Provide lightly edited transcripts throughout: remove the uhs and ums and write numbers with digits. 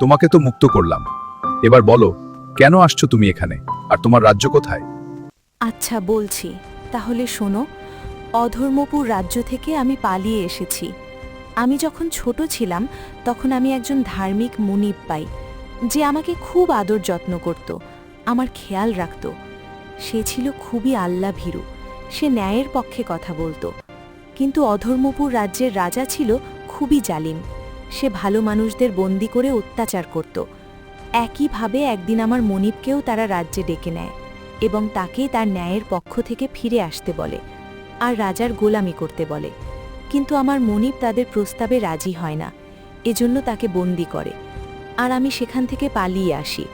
তোমাকে তো মুক্ত করলাম, এবার বলো কেন আসছো তুমি এখানে, আর তোমার রাজ্য কোথায়? আচ্ছা বলছি, তাহলে শোনো। অধর্মপুর রাজ্য থেকে আমি পালিয়ে এসেছি। আমি যখন ছোট ছিলাম তখন আমি একজন ধার্মিক মুনিব পাই, যে আমাকে খুব আদর যত্ন করত, আমার খেয়াল রাখত। সে ছিল খুবই আল্লাভীরু, সে ন্যায়ের পক্ষে কথা বলতো। কিন্তু অধর্মপুর রাজ্যের রাজা ছিল খুবই জালিম, সে ভালো মানুষদের বন্দি করে অত্যাচার করত। একইভাবে একদিন আমার মনিবকেও তারা রাজ্যে ডেকে নেয় এবং তাকে তার ন্যায়ের পক্ষ থেকে ফিরে আসতে বলে আর রাজার গোলামি করতে বলে। কিন্তু আমার মনিব তাদের প্রস্তাবে রাজি হয় না, এজন্য তাকে বন্দি করে। আর আমি সেখান থেকে পালিয়ে আসি,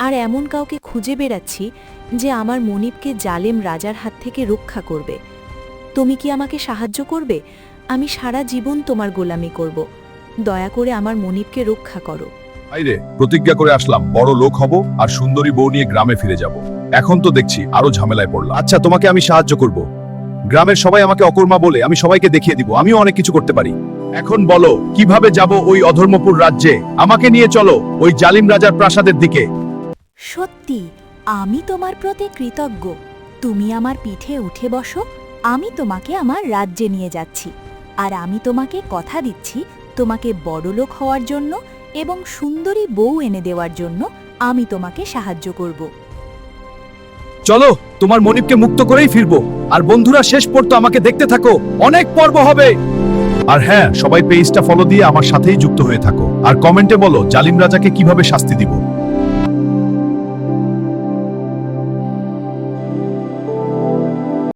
আর এমন কাউকে খুঁজে বেড়াচ্ছি যে আমার মনিবকে জালেম রাজার হাত থেকে রক্ষা করবে। তুমি কি আমাকে সাহায্য করবে? আমি সারা জীবন তোমার গোলামি করব। দয়া করে আমার মনিবকে রক্ষা করো। আইরে, প্রতিজ্ঞা করে আসলাম বড় লোক হব আর সুন্দরী বউ নিয়ে গ্রামে ফিরে যাব। এখন তো দেখছি আরো ঝামেলায় পড়লাম। আচ্ছা, তোমাকে আমি সাহায্য করব। গ্রামের সবাই আমাকে অকর্মা বলে, আমি সবাইকে দেখিয়ে দিব আমিও অনেক কিছু করতে পারি। এখন বলো কিভাবে যাব ওই অধর্মপুর রাজ্যে? আমাকে নিয়ে চলো ওই জালিম রাজার প্রাসাদের দিকে। সত্যি, আমি তোমার প্রতি কৃতজ্ঞ। তুমি আমার পিঠে উঠে বসো, আমি তোমাকে আমার রাজ্যে নিয়ে যাচ্ছি। আর আমি তোমাকে কথা দিচ্ছি, তোমাকে বড়লোক হওয়ার জন্য এবং সুন্দরী বউ এনে দেওয়ার জন্য আমি তোমাকে সাহায্য করব। চলো, তোমার মনিবকে মুক্ত করেই ফিরবো। আর বন্ধুরা, শেষ পর্যন্ত আমাকে দেখতে থাকো, অনেক পর্ব হবে। আর হ্যাঁ, সবাই পেজটা ফলো দিয়ে আমার সাথেই যুক্ত হয়ে থাকো আর কমেন্টে বলো জালিম রাজাকে কিভাবে শাস্তি দিব।